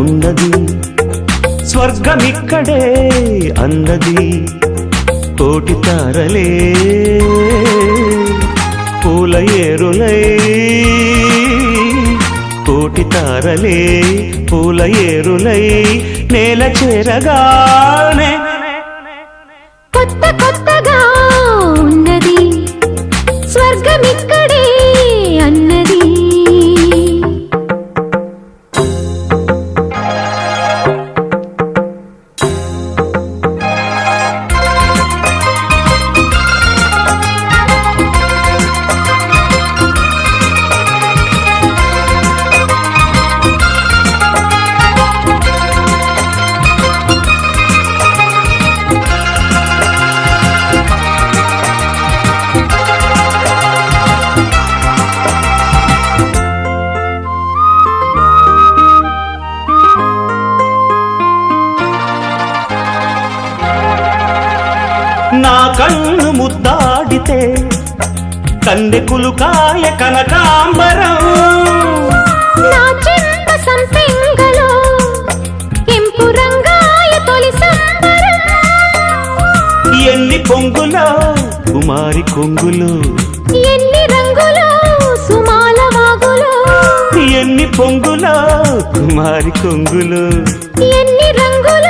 ఉన్నది స్వర్గమిక్కడే అన్నది కోటి తారలే పూల ఏరులై కోటి తారలే పూల ఏరులై నేల చేరగానే కొత్త కొత్తగా ఉన్నది స్వర్గమిక్కడే అన్నది నా కన్ను ముద్దాడితే కన్నెకులు కాయ కనకాంబరం నా చెంత సంపెంగలో కెంపు రంగాయ తొలి సంబరం ఎన్ని పొంగులో కుమారి కొంగులు ఎన్ని రంగులో సుమాల వాగులో ఎన్ని పొంగులో కుమారి కొంగులు ఎన్ని రంగులో